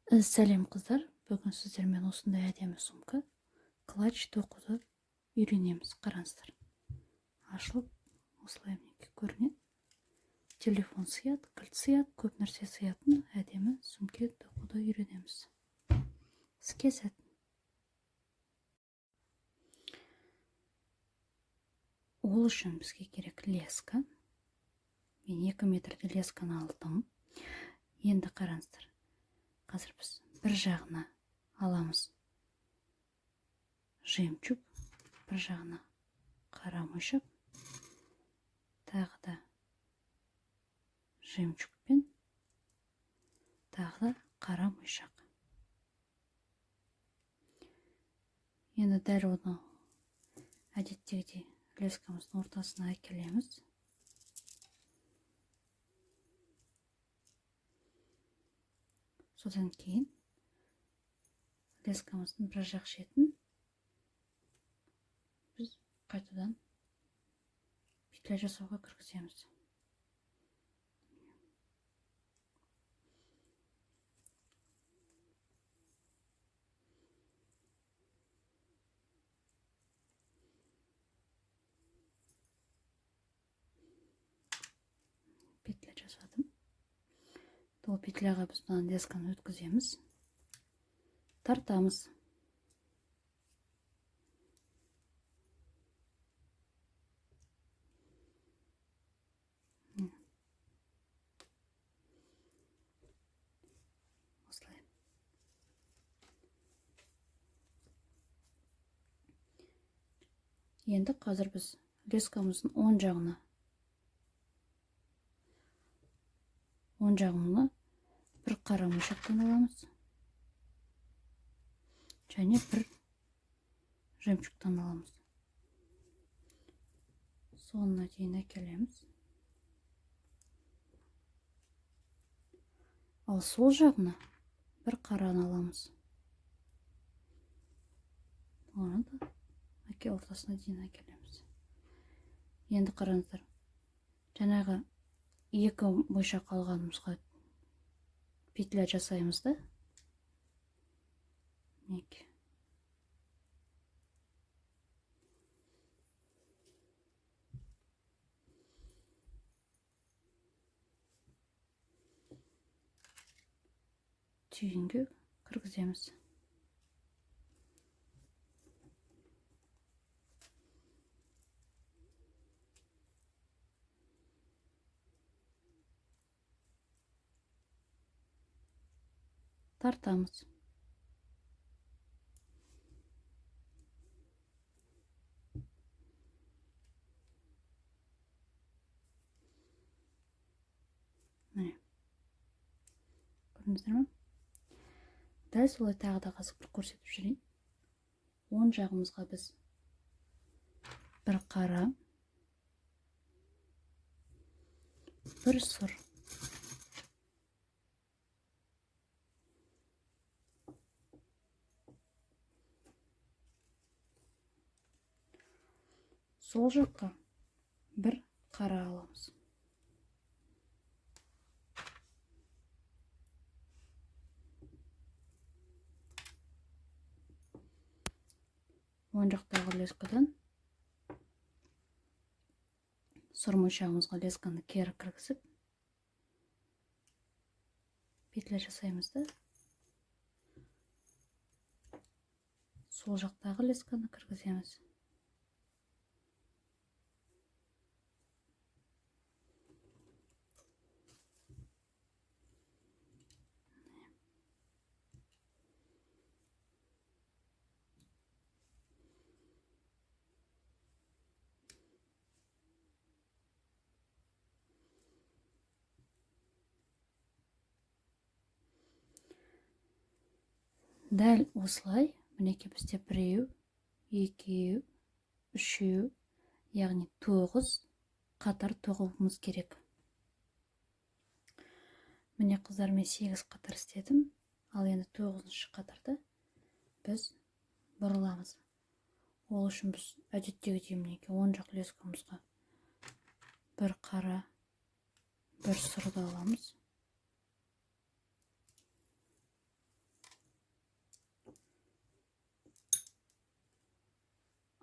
Сәлем қыздар, бүгін сіздермен осындай әдемі сумка клатч тоқуды үйренеміз. Қараңыздар, ашылып осылай мінекей көрінеді. Телефон сыяды, кілт сыяды, көп нәрсе сыятын әдемі сумке тоқуды үйренеміз. Іске сәт. Ол үшін бізге керек леска. Мен 2 метрді лесканы алдым. Енді қараңыздар, қазір біз бір жағына аламыз жемчуг, бір жағына қара мойшақ, тағы да жемчугпен, тағы да қара мойшақ. Енді дәл оны әдеттегідей лескамыздың ортасына әкелеміз. Содан кейін лескамыздың бір жақ шетін біз қайтадан петля жасауға кіргіземіз. Петля жасадым. Ол петляға біз бұдан лесканы өткіземіз. Тартамыз. Осылай. Енді қазір біз лескамыздың оң жағына бір қара мойшақтан аламыз. Және бір жемчугтан аламыз. Соңына дейін әкелеміз. Ал сол жағына бір қараны аламыз. Оны да ортасына дейін әкелеміз. Енді қараңыздар, жаңағы 2 мойшақ алғанымызға петля жасаймыз да. Мінекей. Түйінге кіргіземіз. Тартамыз. Міне. Көрдіңіздер ме? Дәл солай тағы да қазір бір көрсетіп жүрейін. Оң жағымызға біз бір қара, бір сұр. Сол жаққа бір қара аламыз. Оң жақтағы лескадан сұр мойшағымызға лесканы кері кіргізіп, петля жасаймыз да. Сол жақтағы лесканы кіргіземіз. Дәл осылай, мінекей бізде 1, 2, 3, яғни 9 қатар тоғуымыз керек. Міне қыздар, мен 8 қатар істедім, ал енді 9-шы қатарда біз бұрыламыз. Ол үшін біз әдеттегідей мінекей оң жақ лескамызға бір қара, бір сұрды аламыз.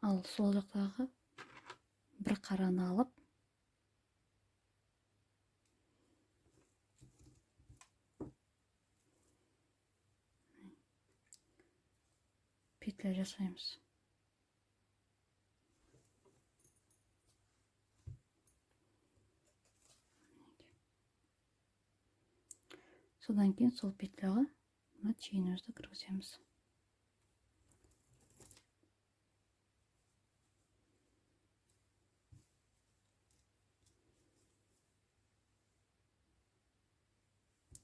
Ал сол жақтағы бір қараны алып петля жасаймыз. Содан кейін сол петляға мына түйінімізді кіргіземіз.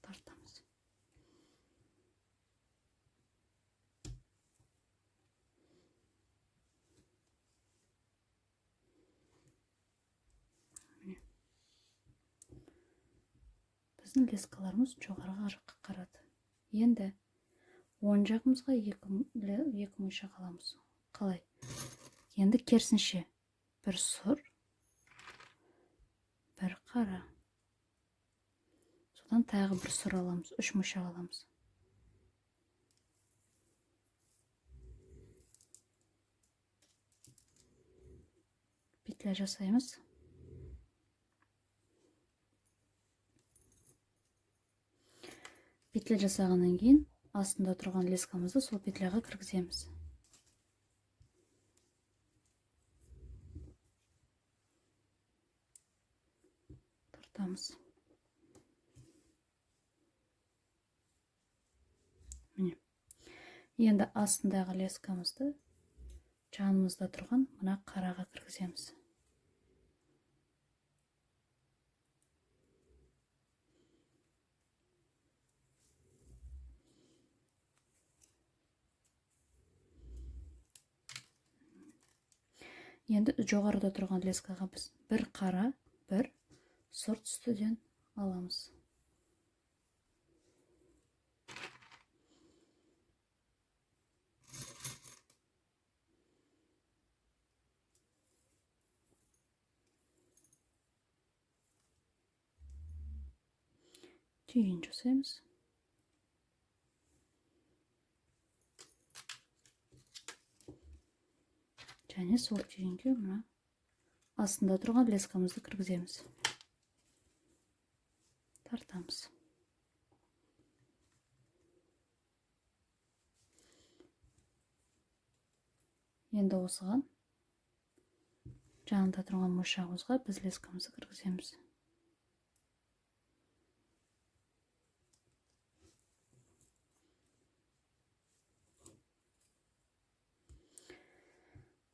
Тартамыз. Біздің лескаларымыз жоғарғы жаққа қарады. Енді оң жағымызға екі моншақ аламыз. Қалай? Енді керісінше бір сұр, бір қара. Содан тағы бір сұр аламыз, үш моншақ аламыз. Петля жасаймыз. Петля жасағаннан кейін астында тұрған лескамызды сол петляға кіргіземіз. Тартамыз. Міне. Енді астындағы лескамызды жанымызда тұрған мына қараға кіргіземіз. Енді жоғарыда тұрған лескаға біз бір қара, бір сұр түстіден аламыз. Түйін жасаймыз. Және сол түйінге мына астында тұрған лескамызды кіргіземіз. Тартамыз. Енді осыған жанында тұрған моншағымызға біз лескамызды кіргіземіз.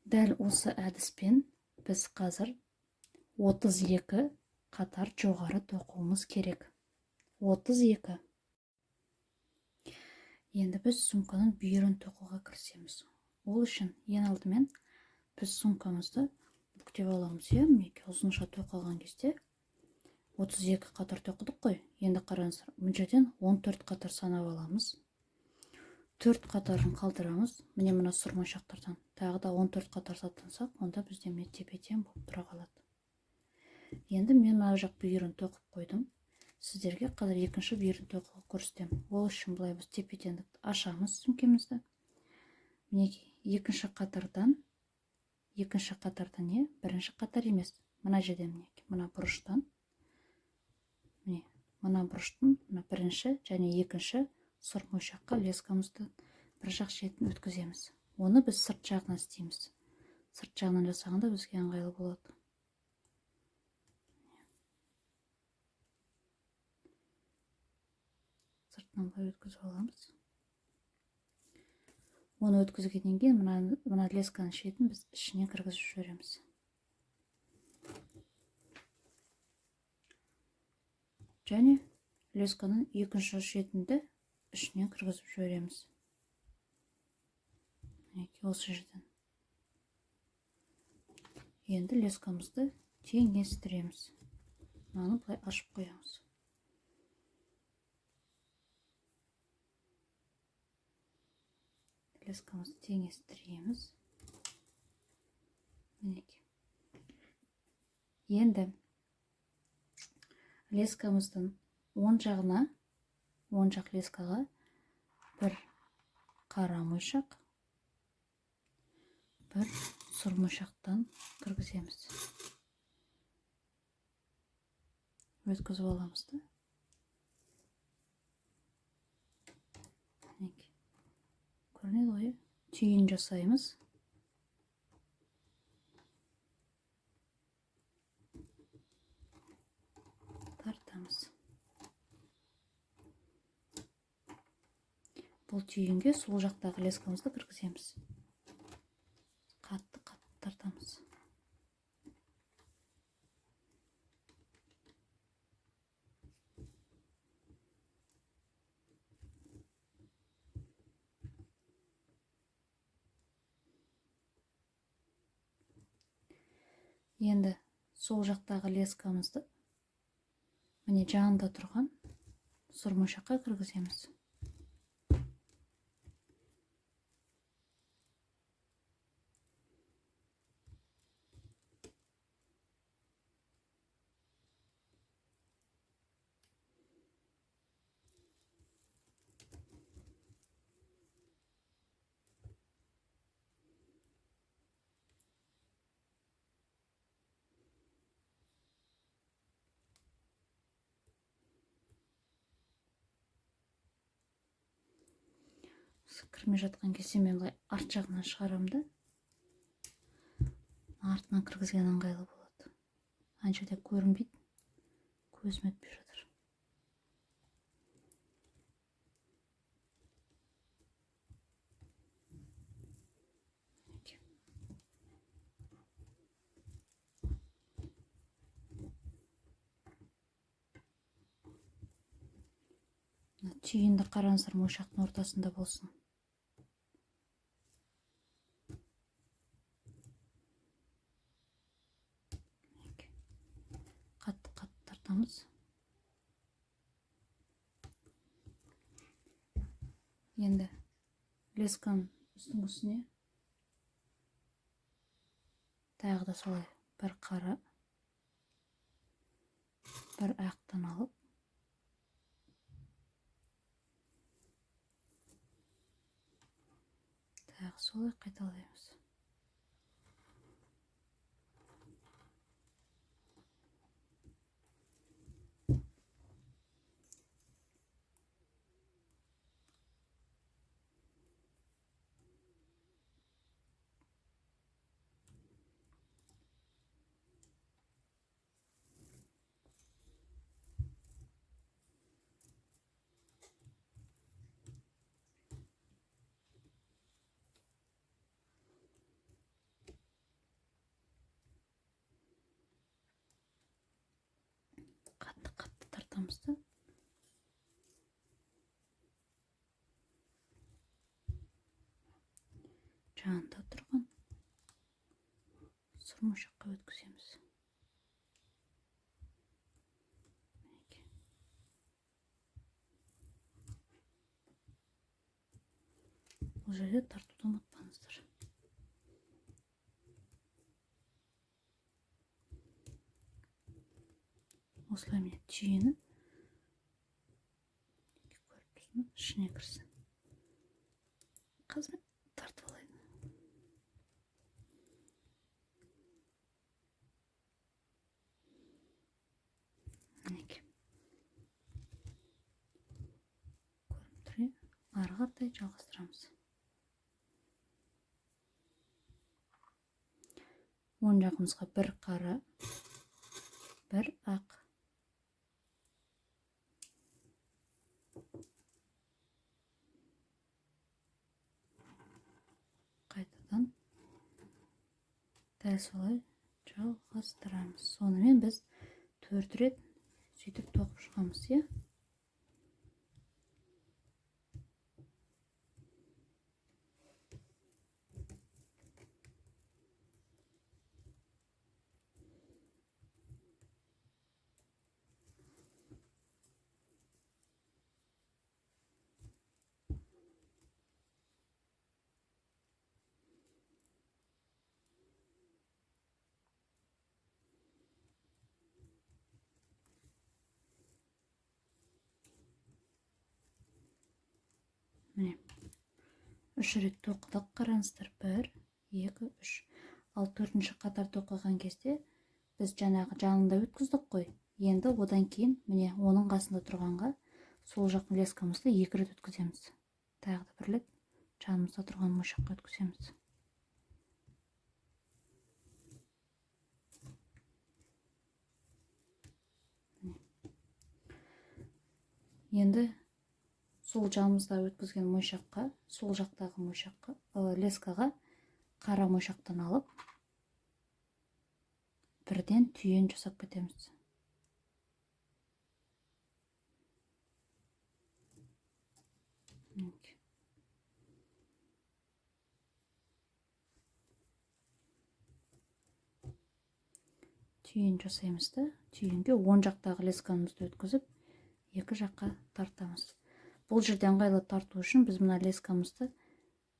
Дәл осы әдіспен біз қазір 32 қатар жоғары тоқуымыз керек. 32. Енді біз сумканың бүйірін тоқуға кірісеміз. Ол үшін ең алдымен біз сумкамызды бүктеп аламыз. Мінекей ұзынша тоқылған кезде 32 қатар тоқыдық қой. Енді қараңыздар, мына жерден 14 қатар санап аламыз. 4 қатарын қалдырамыз. Міне мына сұр моншақтардан тағы да 14 қатар саттансақ, онда бізде тепе-тең болып тұра қалады. Енді мен мына жақ бүйірін тоқып қойдым. Сіздерге қазір екінші бүйірін тоқуға көрсетемін. Ол үшін былай біз тепе-теңдікті ашамыз сумкемізді. Мінекей екінші қатардан не? Бірінші қатар емес. Мына жерден мінекей, мына бұрыштан. Міне, мына бұрыштың мына бірінші және екінші сұр моншаққа лескамызды бір жақ шетін өткіземіз. Оны біз сырт жағынан істейміз. Сырт жағынан жасағанда бізге ыңғайлы болады. Сыртынан былай өткізіп аламыз. Оны өткізгеннен кейін мына лесканың шетін біз ішіне кіргізіп жібереміз. Және лесканың екінші шетінде ішіне кіргізіп жібереміз. Осы жерден. Енді лескамызды теңестіреміз. Мынаны былай ашып қоямыз. Лескамызды теңестіреміз. Мінекей. Енді лескамыздың оң жағына, оң жақ лескаға бір қара моншақ, бір сұрмышақтан кіргіземіз. Өткізіп аламыз да. Көрінеді ғой, түйін жасаймыз. Тартамыз. Бұл түйінге сол жақтағы лескамызды кіргіземіз. Қатты тартамыз. Енді сол жақтағы лескамызды міне жанында тұрған сұрмышаққа кіргіземіз. Кірмей жатқан кезде мен арт жағынан шығарамын да, артынан кіргізген ыңғайлы болады. Аншада көрінбейді, көзім өтпей жатыр. Түйінді қараңыздар, моншақтың ортасында болсын. Қатты тартамыз. Енді лесканың үстіңгісіне тағы да солай бір қара, бір ақтан алып, тағы солай қайталаймыз. Қатты тартамыз да. Жанында тұрған сұрмышаққа өткіземіз. Бұл жерде тартуды ұмытпаңыздар. Осылай міне түйіні көріп тұрсың, ішіне кірсін. Қазір тартып алайын. Мінекей. Көріп тұр, ары қаратай жалғастырамыз. Оң жағымызға бір қара, бір ақ. Қайтадан дәл солай жалғастырамыз. Сонымен біз 4 рет сөйтіп тоқып шығамыз, иә? Міне, 3 рет тоқыдық, қараңыздар. 1, 2, 3. Ал 4-ші қатар тоқыған кезде біз жаңағы жанында өткіздік қой. Енді одан кейін міне оның қасында тұрғанға сол жақ лескамызды 2 рет өткіземіз. Тағы да бір рет жанымызда тұрған мойшаққа өткіземіз. Енді сол жанымызда өткізген мойшаққа, сол жақтағы мойшаққа, лескаға қара мойшақтан алып, бірден түйін жасап кетеміз. Түйін жасаймыз да, түйінге оң жақтағы лескамызды өткізіп, екі жаққа тартамыз. Бұл жерде ыңғайлы тарту үшін біз мына лескамызды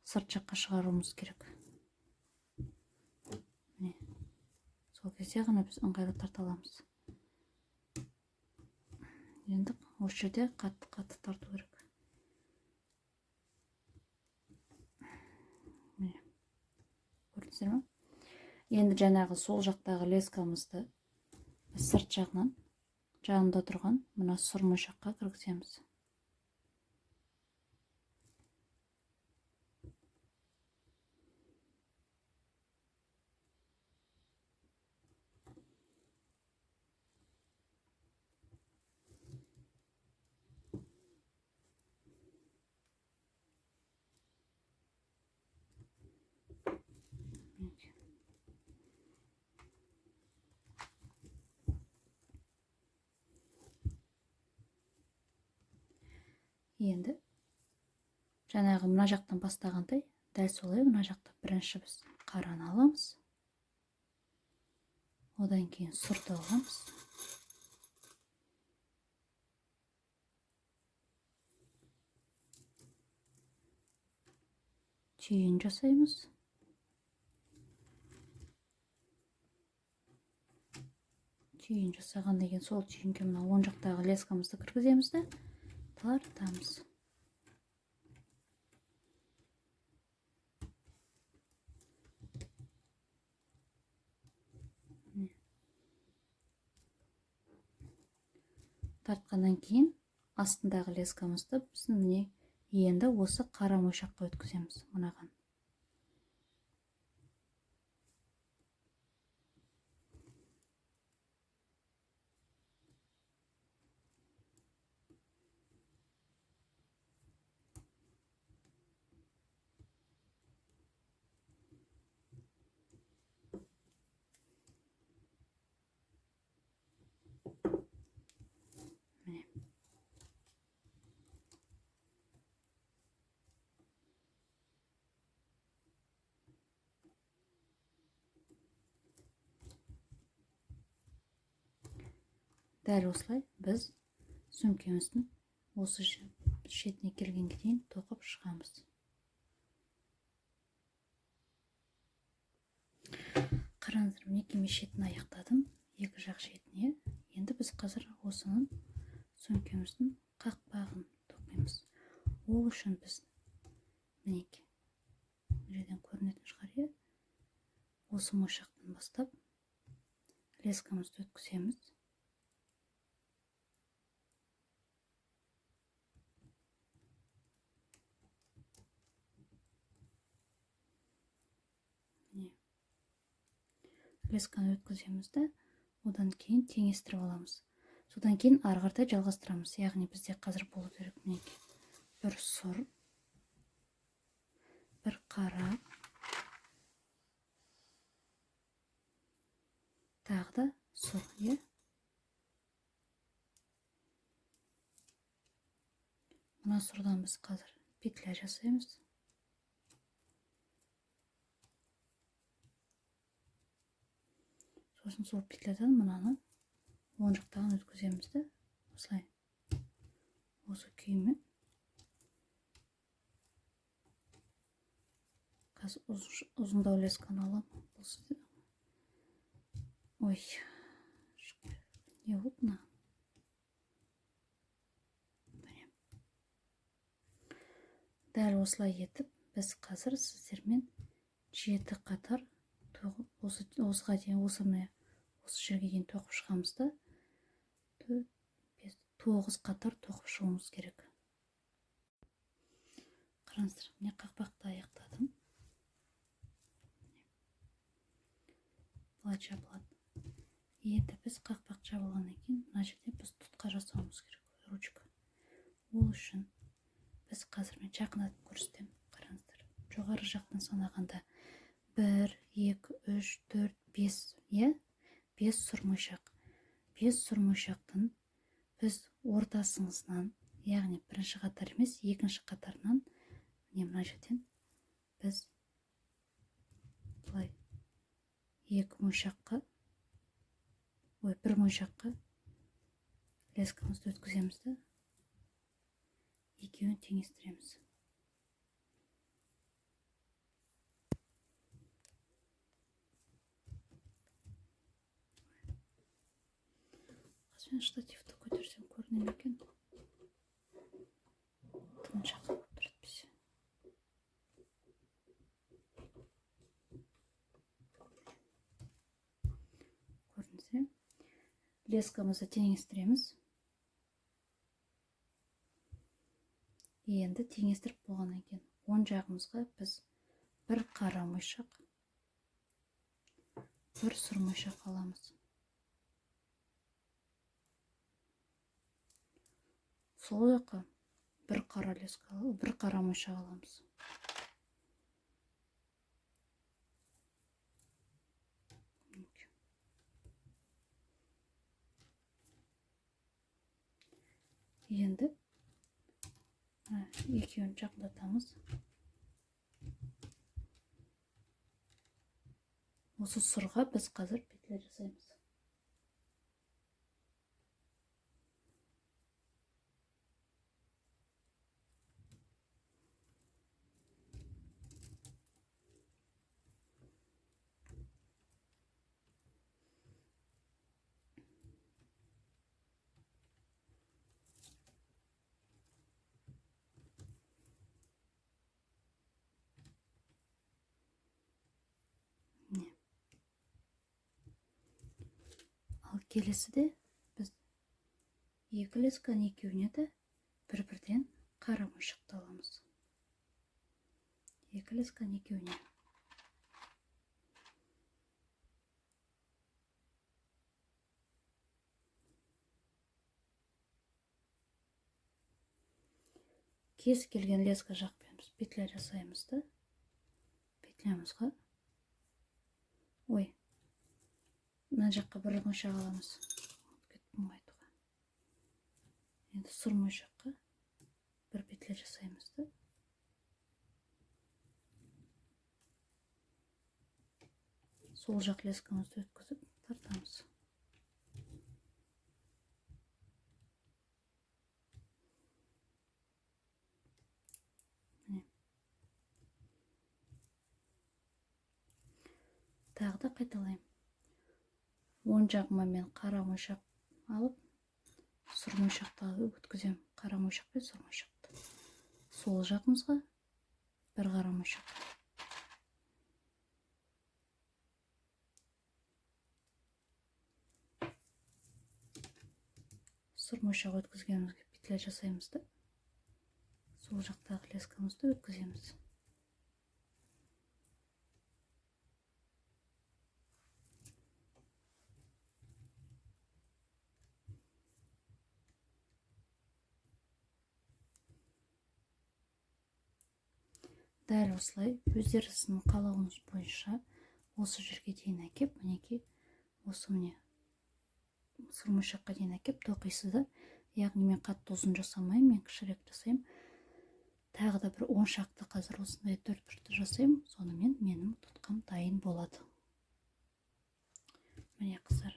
сырт жаққа шығаруымыз керек. Сол кезде ғана біз ыңғайлы тарта аламыз. Енді осы жерде қатты тарту керек. Көрдіңіздер ме? Енді жаңағы сол жақтағы лескамызды сырт жағынан жанында тұрған мына сұр мойшаққа кіргіземіз. Енді жаңағы мына жақтан бастағандай, дәл солай мына жақта бірінші біз қараны аламыз. Одан кейін сұрды аламыз. Түйін жасаймыз. Түйін жасағаннан кейін сол түйінге мына оң жақтағы лескамызды кіргіземіз де тартамыз. Тартқаннан кейін астындағы лескамызды біз міне енді осы қара мойшаққа өткіземіз мынаған. Дәл осылай біз сөмкеміздің осы шетіне келгенге дейін тоқып шығамыз. Қараңыздар, мінекей шетін аяқтадым, екі жақ шетіне. Енді біз қазір осының сөмкеміздің қақпағын тоқимыз. Ол үшін біз мінекей жерден көрінетін шығар, осы мойшақтан бастап лескамызды өткіземіз. Лесканы өткіземіз де, одан кейін теңестіріп аламыз. Содан кейін ары қаратай жалғастырамыз. Яғни бізде қазір болу керек мінекей бір сұр, бір қара, тағы да сұр. Мына сұрдан біз қазір петля жасаймыз. Сосын сол петлядан мынаны оң жақтағын өткіземіз де, осылай осы күймен. Қазір ұзындау лесканы аламын. Ой, не болды мына? Дәл осылай етіп, біз қазір сіздермен 7 қатар осыға дейін осы жерге дейін тоқып шығамыз да 9 қатар тоқып шығуымыз керек. Қараңыздар, міне қақпақты аяқтадым. Былай жабылады. Енді біз қақпақ жабылғаннан кейін мына жерде біз тұтқа жасауымыз керек, ручка. Ол үшін біз қазір мен жақындатып көрсетемін. Қараңыздар, жоғары жақтан санағанда 1, 2, 3, 4, 5, 5 сұрмойшақ. 5 сұрмойшақтың біз ортасыңыздан, яғни бірінші қатар емес, екінші қатарынан, мына жерден біз былай 2 мойшаққа, бір мойшаққа лескамызды өткіземіз да, екеуін теңестіреміз. Қазір штативті көтерсем көрінеді екен. Тым жақын болып тұрады бізде. Көрінсе, лескамызды теңестіреміз. Енді теңестіріп болғаннан кейін оң жағымызға біз бір қара мойшақ, бір сұр мойшақ аламыз. Сол жаққа бір қара леска, бір қара мойшақ аламыз. Енді екеуін жақындатамыз. Осы сұрға біз қазір петля жасаймыз. Ал келесіде біз екі лесканың екеуіне де бір-бірден қара мойшақты аламыз. Екі лесканың екеуіне. Кез келген леска жақпен біз петля жасаймыз да, петлямызға мына жаққа бір мойшақ аламыз. Енді сұр мойшаққа бір петля жасаймыз да, сол жақ лескамызды өткізіп тартамыз. Тағы да қайталайым. Оң жағыма мен қара мойшақ алып, сұр мойшақты өткізем. Қара мойшақ пен сұр мойшақты. Сол жағымызға бір қара мойшақ. Сұр мойшақ өткізгенімізге петля жасаймыз да, сол жақтағы лескамызды өткіземіз. Дәл осылай өздеріңіздің қалауыңыз бойынша осы жерге дейін әкеп, мінекей осы міне сұр мойшаққа дейін әкеп тоқисыз да, яғни мен қатты ұзын жасамаймын, мен кішірек жасаймын. Тағы да бір 10 шақты қазір осындай 4 жасаймын, сонымен менің тұтқам дайын болады. Міне қыздар,